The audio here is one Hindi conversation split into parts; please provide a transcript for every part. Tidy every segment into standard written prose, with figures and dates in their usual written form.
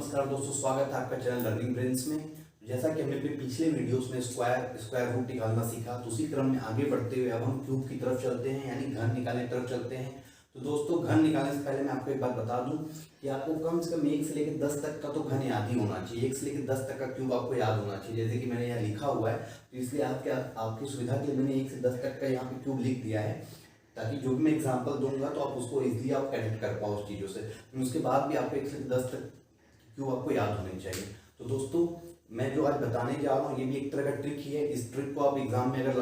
नमस्कार दोस्तों, स्वागत है आपका चैनल लर्निंग ब्रेन्स में। जैसा कि हमने अपने पिछले वीडियोस में स्क्वायर रूट निकालना सीखा, तो उसी क्रम में आगे बढ़ते हुए अब हम क्यूब की तरफ चलते हैं, यानी घन निकालने की तरफ चलते हैं। तो दोस्तों, घन निकालने से पहले मैं आपको एक बात बता दूं कि आपको कम से कम 1 से लेकर 10 तक का तो घन याद ही होना चाहिए। 1 से लेकर 10 तक का क्यूब आपको याद होना चाहिए। जैसे कि मैंने यहाँ लिखा हुआ है, तो इसलिए आपकी सुविधा के लिए मैंने 1 से 10 तक का यहाँ पे क्यूब लिख दिया है, ताकि जो भी मैं एग्जाम्पल दूंगा तो आप उसको इजीली आप कनेक्ट कर पाओ उस चीज़ों से। उसके बाद भी आपको 1 से 10 तक क्यों आपको याद होने चाहिए। तो दोस्तों, मैं जो आज बताने जा रहा हूँ ये भी एक तरह का ट्रिक ही है। इस ट्रिक को आप एग्जाम में अगर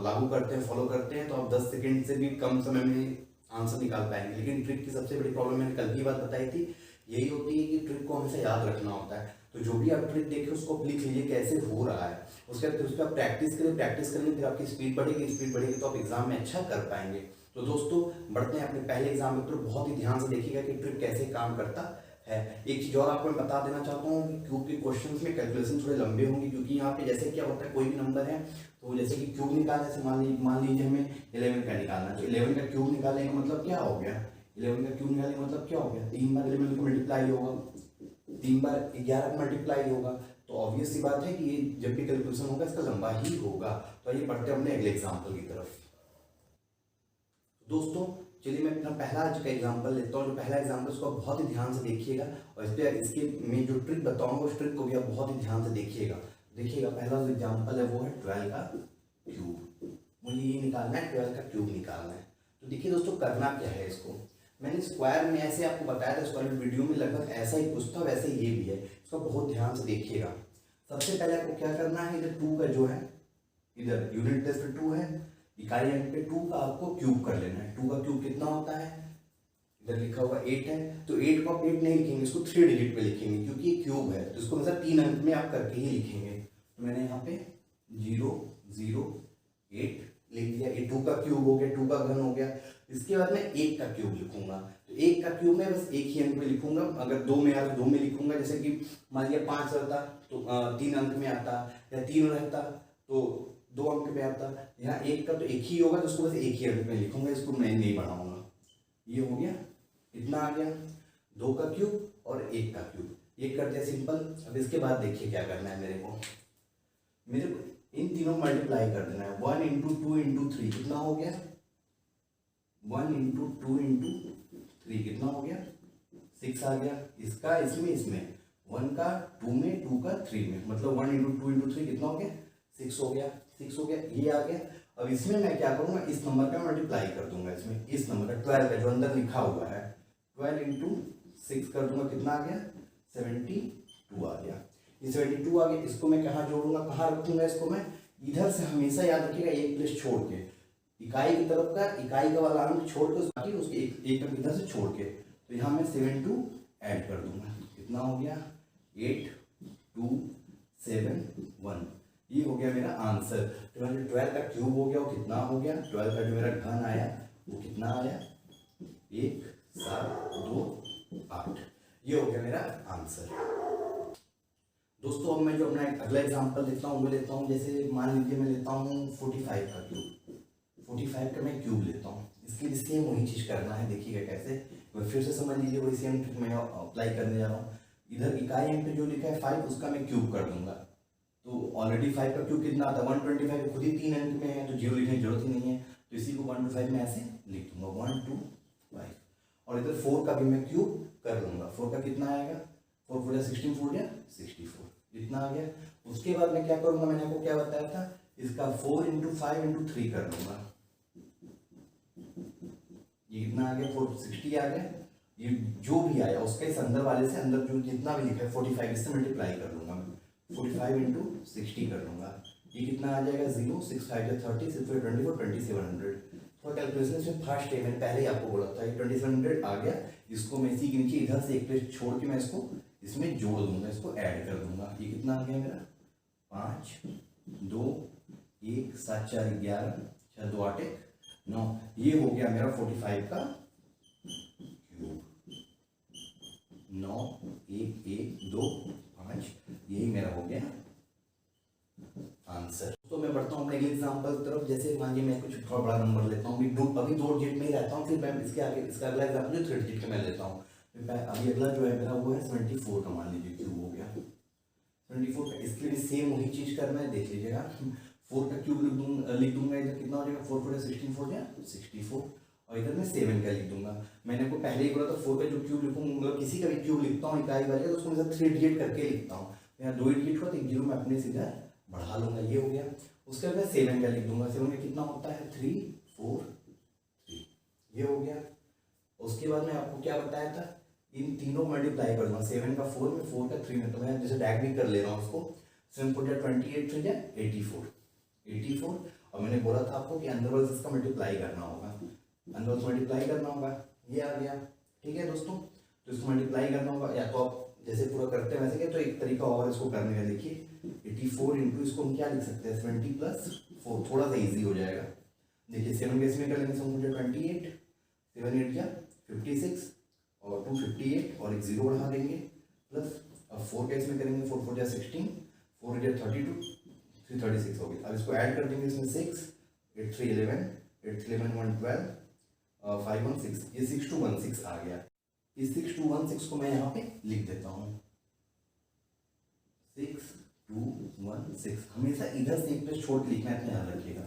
लागू करते हैं, फॉलो करते हैं, तो आप 10 सेकंड से भी कम समय में आंसर निकाल पाएंगे। लेकिन ट्रिक की सबसे बड़ी प्रॉब्लम मैंने कल की बात बताई थी, यही होती है कि ट्रिक को हमेशा याद रखना होता है। तो जो भी आप ट्रिक देखें उसको लिख लीजिए कैसे हो रहा है, उसके बाद उस पर प्रैक्टिस करेंगे, फिर आपकी स्पीड बढ़ेगी तो आप एग्जाम में अच्छा कर पाएंगे। तो दोस्तों, बढ़ते हैं अपने पहले एग्जाम में। तो बहुत ही ध्यान से देखिएगा कि ट्रिक कैसे काम करता है। एक चीज और आपको मैं बता देना चाहता हूँ कि क्यूब के क्वेश्चंस में कैलकुलेशन थोड़े लंबे होंगे, क्योंकि यहाँ पे जैसे क्या होता है, कोई भी नंबर है तो जैसे कि क्यूब निकालने से मान लीजिए हमें 11 का निकालना है, तो 11 का क्यूब निकालने का मतलब क्या हो गया, 11 का क्यूब निकालने का मतलब क्या हो गया, 3 बार 11 का मल्टीप्लाई होगा, 3 बार 11 का मल्टीप्लाई होगा। तो ऑब्वियस सी बात है कि ये जब भी कैलकुलेशन होगा इसका लंबा ही होगा। तो आइए बढ़ते हैं अपने अगले एग्जाम्पल की तरफ। दोस्तों, चलिए मैं अपना पहला आज का एग्जांपल लेता हूँ। जो पहला एग्जांपल उसको आप बहुत ही ध्यान से देखिएगा, और इस पर इसके मैं जो ट्रिक बताऊंगा उस ट्रिक को भी आप बहुत ही ध्यान से देखिएगा। पहला जो एग्जांपल है वो है 12 का क्यूब। मुझे ये निकालना है, 12 का क्यूब निकालना है। तो देखिए दोस्तों, करना क्या है, इसको मैंने स्क्वायर में ऐसे आपको बताया था, स्क्वायर वीडियो में लगभग ऐसा ही कुछ था, वैसे ये भी है। इसको बहुत ध्यान से देखिएगा। सबसे पहले आपको क्या करना है, इधर 2 का जो है, इधर यूनिट प्लेस पे 2 है, इकाई अंक पे 2 का आपको क्यूब कर लेना है। 2 का क्यूब कितना होता है, इधर लिखा हुआ 8 है, तो 8 को आप 8 नहीं लिखेंगे, इसको 3 डिजिट पे लिखेंगे, क्योंकि ये क्यूब है तो इसको मतलब 3 अंक में आप करके ही लिखेंगे। तो मैंने यहाँ पे 0 0 8 लिख दिया। ये 2 का क्यूब हो गया, 2 का घन हो गया। इसके बाद मैं 1 का क्यूब लिखूंगा, तो 1 का क्यूब मैं बस एक ही अंक में लिखूंगा। अगर 2 में आता 2 में लिखूंगा, जैसे कि मान लिया 5 रहता तो 3 अंक में आता, या 3 रहता तो 2 अंक पे आता। यहाँ 1 का तो एक ही होगा, तो उसको बस एक ही अंक में लिखूंगा, इसको मैं नहीं बढ़ाऊंगा। ये हो गया, इतना आ गया। 2 का क्यूब और 1 का क्यूब, ये कर दिया सिंपल। अब इसके बाद देखिए क्या करना है, मेरे को इन तीनों मल्टीप्लाई कर देना है। 1 इंटू 2 इंटू 3 कितना हो गया, 1 इंटू 2 इंटू 3 कितना हो गया, 6 आ गया। इसका इसमें 1 का 2 में, 2 का 3 में, मतलब 1 इंटू 2 इंटू 3 कितना हो गया, 6 हो गया। 6 हो गया, ये आ गया। अब इसमें मैं क्या करूंगा, इस नंबर का मल्टीप्लाई कर दूंगा इसमें, इस नंबर का 12 का जो अंदर लिखा हुआ है, 12 इंटू 6 कर दूंगा, कितना आ गया, 72 आ गया। ये 72 आ गया। इसको मैं कहाँ जोड़ूंगा, कहाँ रखूंगा, इसको मैं इधर से हमेशा याद रखिएगा, एक प्लेस छोड़ के, इकाई की तरफ का इकाई का वाला अंक छोड़ के बाकी उसके एक अंक इधर से छोड़ के, तो यहाँ मैं 72 ऐड कर दूंगा। कितना हो गया, 8 2 7 1। ये हो गया मेरा आंसर। तो 12 का क्यूब हो गया, वो कितना हो गया, 12 का जो मेरा घन आया वो कितना आया, 1 7 2 8। ये हो गया मेरा आंसर। दोस्तों, अब मैं जो अपना अगला एग्जांपल लेता हूँ वो लेता हूँ, जैसे मान लीजिए मैं लेता हूँ 45 का क्यूब। 45 का मैं क्यूब लेता हूँ, इसके लिए सेम वही चीज करना है। देखिएगा कैसे, फिर से समझ लीजिए, वही सेम ट्रिक मैं अप्लाई करने जा रहा हूँ। इधर इकाई अंक पे जो लिखा है 5, उसका मैं क्यूब कर दूंगा। तो ऑलरेडी 5 का क्यूब कितना आता है, 125, खुद ही 3 अंक में है, तो 0 लिखने की जरूरत ही नहीं है। तो इसी को 1 to 5 में ऐसे लिख दूंगा, 1 to 5। और इधर 4 का भी मैं क्यूब कर लूंगा। 4 का कितना आएगा, 4 4 16 4 या 64, इतना आ गया। उसके बाद मैं क्या करूंगा, मैंने आपको क्या बताया था, इसका 4 इंटू 5 इंटू 3 कर लूंगा। ये कितना आ गया, 460 आ गया। ये जो भी आया उसके इस अंदर वाले से, अंदर जो जितना भी लिखा है 45 इससे मल्टीप्लाई कर लूंगा मैं, 45 इंटू 60 कर लूंगा। ये कितना आ जाएगा, 0 6 5 30 6 4 24 2700। थोड़ा कैलकुलेशन इसमें फास्ट है, मैंने पहले ही आपको बोला था। ये 2700 आ गया। इसको मैं इसी के नीचे इधर से एक प्लेस छोड़ के मैं इसको इसमें जोड़ दूंगा, इसको ऐड कर दूंगा। ये कितना आ गया मेरा, 5 2 1 7 4 11 6 2 8 1 9। ये हो गया मेरा 45 का क्यूब। 9 1 1 2 5, यही मेरा हो गया आंसर। तो मैं बढ़ता हूँ अपने अगले एग्जांपल की तरफ। जैसे मान लीजिए मैं कुछ थोड़ा बड़ा नंबर लेता हूँ, अभी 2 डिजिट में ही रहता हूँ, फिर मैं इसके आगे इसका अगला एग्जांपल जो 3 डिजिट का मैं लेता हूँ। अभी अगला जो है मेरा वो है 74 का, मान लीजिए क्यूब हो गया 24 का। इसके लिए सेम वही चीज करना है, देख लीजिएगा 4 का क्यूब लिख दूंगा इधर, कितना हो जाएगा 4 4 16 4 जाए 64, और इधर मैं 7 का लिख दूंगा। मैंने आपको पहले ही बोला था 4 का जो क्यूब लिखूंगा, मतलब किसी का भी क्यूब लिखता हूँ इकाई वाले का, तो उसको मैं 3 डिजिट करके लिखता हूँ। यहाँ 2 डिजिट हुआ तो 1 जीरो मैं अपने से इधर बढ़ा लूंगा, ये हो गया। उसके बाद 7 का लिख दूंगा, 7 का कितना होता है 3 4 3, ये हो गया। उसके बाद मैं आपको क्या बताया था, इन तीनों मल्टीप्लाई कर दूंगा, 7 का 4 में, 4 का 3 में, तो मैं जैसे डैग भी कर ले रहा हूँ उसको। 7 4 जा 28 3 जा 84, और मैंने बोला था आपको कि अंदर वाले इसका मल्टीप्लाई करना होगा, अंदर से मल्टीप्लाई करना होगा, ये आ गया। ठीक है दोस्तों, तो इसको मल्टीप्लाई करना होगा, या तो आप जैसे पूरा करते हैं वैसे क्या, तो एक तरीका और इसको करने का, देखिए 84 इंटू इसको हम क्या लिख सकते हैं 70 प्लस 4, थोड़ा सा इजी हो जाएगा। देखिए 7 के इसमें कर लेंगे 28, 7 8 जा 56 और 258 और एक जीरो बढ़ा देंगे, प्लस अब 4 का इसमें करेंगे 4 4 जा 16, 4 8 जा 32, 336 हो गया। अब इसको ऐड कर देंगे इसमें 6 8 3 11, 8 3 11 1 12, 5 1 6, ये 6216 आ गया। इस 6216 को मैं यहाँ पे लिख देता हूँ 6216, हमेशा इधर से एक प्लस छोड़ लिखना है, ध्यान रखिएगा।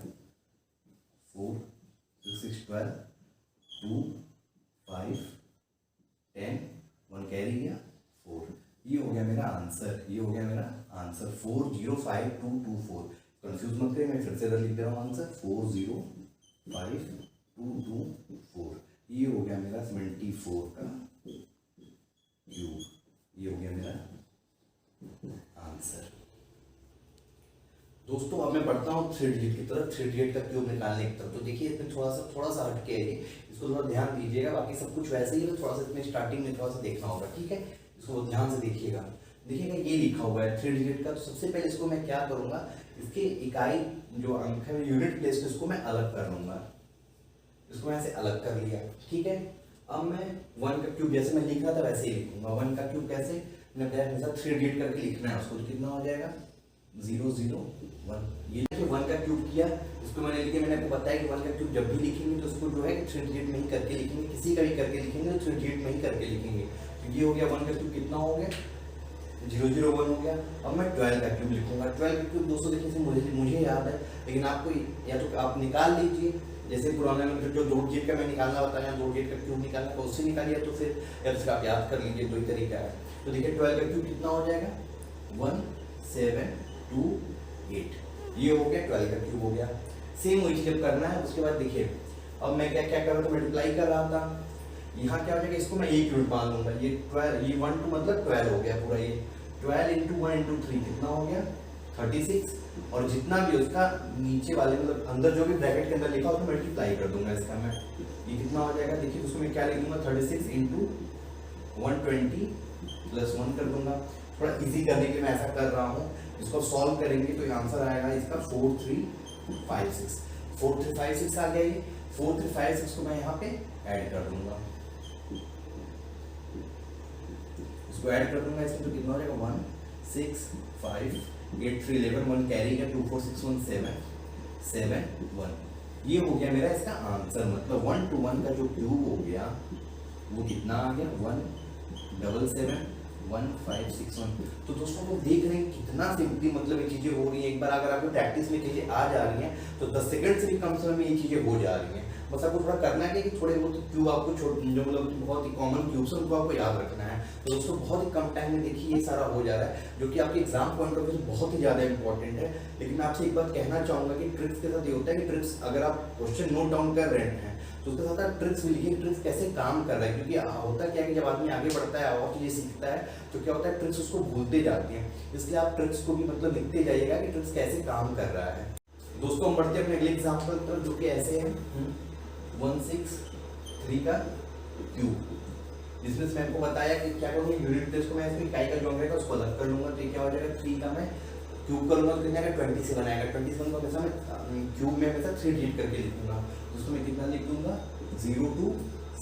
4 6 6 12 2 5 10 1 कैरी गया 4, ये हो गया मेरा आंसर, ये हो गया मेरा आंसर 405224। कंफ्यूज मत करिए, मैं फिर से लिख दे रहा हूँ आंसर 405224, ये हो गया मेरा 74 का क्यूब, ये हो गया मेरा आंसर। दोस्तों अब मैं बढ़ता हूँ 3 डिजिट की तरफ, 3 डिजिट का क्यूब निकालने की तरफ। तो देखिए इसमें थोड़ा सा हटके है, इसको थोड़ा ध्यान दीजिएगा, बाकी सब कुछ वैसे ही है, थोड़ा सा इसमें स्टार्टिंग में थोड़ा सा देखना होगा, ठीक है। इसको ध्यान से देखिएगा, देखिएगा ये लिखा हुआ है 3 डिजिट का। तो सबसे पहले इसको मैं क्या करूंगा, इसके इकाई जो अंक है यूनिट प्लेस में, इसको मैं अलग कर लूंगा, इसको मैं ऐसे अलग कर लिया, ठीक है। अब मैं 1 का क्यूब जैसे मैं लिख रहा था वैसे ही लिखूंगा। 1 का क्यूब कैसे, मैंने बताया हमेशा 3 डिजिट करके लिखना है उसको, तो कितना हो जाएगा 0 0 1। ये 1 का क्यूब किया, इसको मैंने लिखे, मैंने आपको बताया कि 1 का क्यूब जब भी लिखेंगे तो उसको जो है 3 डिजिट में ही करके लिखेंगे, किसी का भी करके लिखेंगे तो 3 डिजिट में ही करके लिखेंगे। तो ये हो गया 1 का क्यूब, कितना हो गया 0 0 1 हो गया। अब मैं 12 का क्यूब लिखूंगा। 12 का क्यूब दोस्तों देखिए मुझे याद है, लेकिन आपको या तो आप निकाल लीजिए, जैसे पुराना में जो 2 डिजिट का मैं निकालना बताया, 2 डिजिट का क्यूब निकालना तो उससे निकालिए, तो फिर या तो फिर आप याद कर लीजिए, 2 ही तरीका है। तो देखिए 12 का क्यूब कितना हो जाएगा 1 7 2 8, ये हो गया 12 का क्यूब हो गया। सेम वही चीज करना है। उसके बाद देखिए अब मैं क्या क्या कर रहा था, मल्टीप्लाई कर रहा था, यहाँ क्या हो जाएगा, इसको मैं 1 यूनिट मान लूंगा, ये 12, ये 1 2 मतलब 12 हो गया पूरा, ये 12 इंटू 1 इंटू 3 कितना हो गया 36, और जितना भी उसका नीचे वाले मतलब अंदर जो भी ब्रैकेट के अंदर लिखा उसमें मल्टीप्लाई कर दूंगा इसका मैं, ये कितना हो जाएगा देखिए, उसको मैं क्या लिख दूंगा 36 इंटू 120 प्लस 1 कर दूंगा। थोड़ा इजी करने के लिए मैं ऐसा कर रहा हूँ, इसको सॉल्व करेंगे तो आंसर आएगा इसका 4356, 4356 आ गया। ये 4356 को मैं यहाँ पे ऐड कर दूंगा, इसको ऐड कर दूंगा इसमें, तो कितना हो जाएगा 1 6 5 8 3 11 1 कैरी का 2 4 6 1 7 7 1, ये हो गया मेरा इसका आंसर। मतलब 1 to 1 का जो क्यूब हो गया वो कितना आ गया 1 7 7 1 5 6 1। तो दोस्तों लोग देख रहे हैं कितना सिंपली मतलब ये चीजें हो रही हैं। एक बार अगर आपको प्रैक्टिस में चीजें आ जा रही हैं तो 10 सेकंड से भी कम समय में ये चीजें हो जा रही हैं। बस आपको थोड़ा करना है कि थोड़े बहुत क्यूब आपको जो मतलब बहुत ही कॉमन क्यूब्स हैं उनको आपको याद रखना है। तो दोस्तों बहुत ही कम टाइम में देखिए ये सारा हो जा रहा है, जो कि आपके एग्जाम पॉइंट ऑफ व्यू से बहुत ही ज़्यादा इंपॉर्टेंट है। लेकिन मैं आपसे एक बात कहना चाहूँगा कि ट्रिक्स के साथ ये होता है कि ट्रिक्स अगर आप क्वेश्चन नोट डाउन कर रहे हैं तो उसके साथ आप ट्रिक्स भी लिखिए, ट्रिक्स कैसे काम कर रहा है। क्योंकि होता क्या है कि जब आदमी आगे बढ़ता है और चीज़ें सीखता है तो क्या होता है ट्रिक्स उसको भूलते जाती हैं। इसलिए आप ट्रिक्स को भी मतलब लिखते जाइएगा कि ट्रिक्स कैसे काम कर रहा है। दोस्तों हम बढ़ते हैं अपने अगले एग्जाम्पल पर, जो कि ऐसे है 163 का क्यूब, जिसमें मैंने आपको बताया कि क्या करूँगा यूनिट प्लेस को मैं इसमें इकाई का जो अंक रहेगा उसको अलग कर लूंगा। तो ये क्या हो जाएगा 3 का मैं क्यूब करूँगा तो कितना आएगा 27 आएगा। 27 को हमेशा मैं क्यूब में हमेशा 3 डिजिट करके लिखूंगा। दोस्तों मैं कितना लिख दूंगा 0 to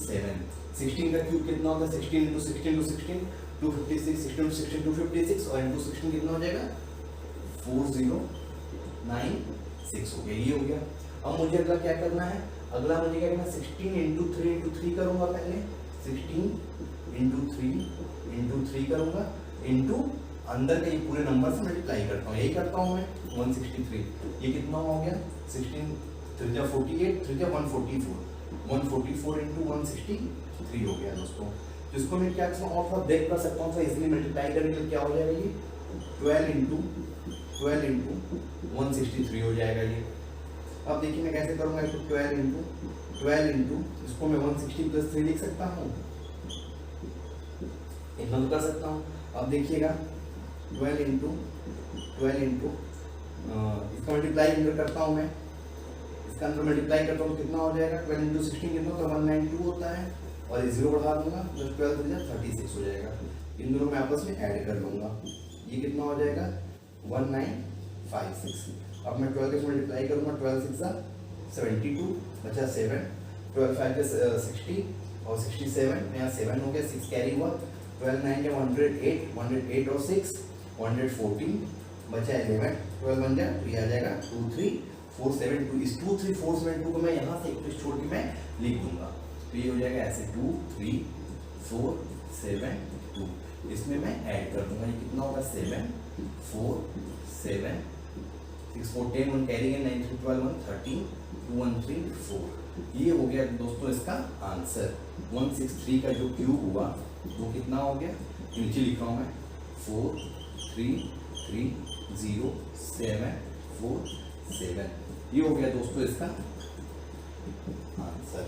7। 16 का क्यूब कितना होता है 16 into 16 to 16 256, 16 to 16 256 और into 16 कितना हो जाएगा 4096 हो गया। ये हो गया। अब मुझे अगला क्या करना है, अगला मुझे क्या करना है 16 into 3 into 3 करूंगा पहले 16 इंटू 3 करूँगा इंटू अंदर के ये पूरे नंबर से मल्टीप्लाई करता हूँ, यही करता हूँ मैं 163। ये कितना हो गया 16 3 जा 48 3 जा 144 इंटू 163 हो गया दोस्तों। जिसको मैं क्या कर और थोड़ा देख कर सकता हूँ, तो इजीली मल्टीप्लाई करने के लिए क्या हो जाएगा ये 12 इंटू 163 हो जाएगा ये। अब देखिए मैं कैसे करूँगा इसको 12 इंटू इसको मैं 160 प्लस 3 लिख सकता हूँ, इतना तो कर सकता हूँ। अब देखिएगा 12 इंटू इसका मल्टीप्लाई अंदर करता हूँ मैं, इसका अंदर मल्टीप्लाई करता हूँ कितना हो जाएगा 12 इंटू 16 कितना होता है 192 होता है, और ये 0 बढ़ा दूंगा प्लस 12 36 हो जाएगा। इन दोनों में आपस में ऐड कर लूँगा, ये कितना हो जाएगा 1956। अब मैं 12 के मल्टीप्लाई करूँगा 12 6 72 बचा 7, 12 5 60 और 67 यहाँ 7 हो गया, 6 कैरी हुआ, 12 9 108 और 6 114 बचा 11, 12 बन गया तो ये आ जाएगा 23472। इस 23472 को मैं यहाँ से एक तो छोड़ के मैं लिख दूंगा, तो ये हो जाएगा ऐसे 23472। इसमें मैं ऐड कर दूंगा, ये कितना होगा 7 4 7 6 4 10 1 कैरी है 9 3 12 1 13 2 1 3 4। ये हो गया दोस्तों इसका आंसर। 163 का जो क्यूब हुआ वो कितना हो गया, नीचे लिख रहा हूँ मैं 4330747। ये हो गया दोस्तों इसका आंसर।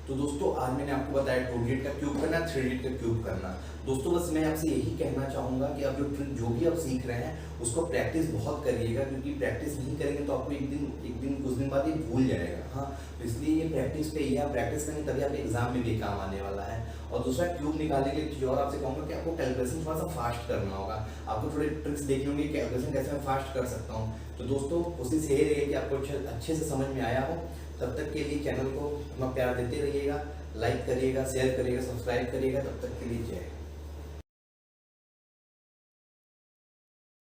तो दोस्तों आज मैंने आपको बताया 2 डिजिट का क्यूब करना, 3 डिजिट का क्यूब करना। दोस्तों बस मैं आपसे यही कहना चाहूँगा कि आप जो भी आप सीख रहे हैं उसको प्रैक्टिस बहुत करिएगा, क्योंकि प्रैक्टिस नहीं करेंगे तो आपको एक दिन कुछ दिन बाद ये भूल जाएगा। हाँ, तो इसलिए ये प्रैक्टिस पे ही आप प्रैक्टिस करेंगे तभी आपके एग्जाम में भी काम आने वाला है। और दूसरा क्यूब निकालने के लिए चीज़ और आपसे कहूँगा कि आपको कैलकुलेशन थोड़ा सा फास्ट करना होगा, आपको थोड़े ट्रिक्स देखने होंगे कैलकुलेशन कैसे मैं फास्ट कर सकता हूँ। तो दोस्तों कोशिश यही रही कि आपको अच्छे से समझ में आया हो। तब तक के लिए चैनल को अपना प्यार देते रहिएगा, लाइक करिएगा, शेयर करिएगा, सब्सक्राइब करिएगा। तब तक के लिए जय।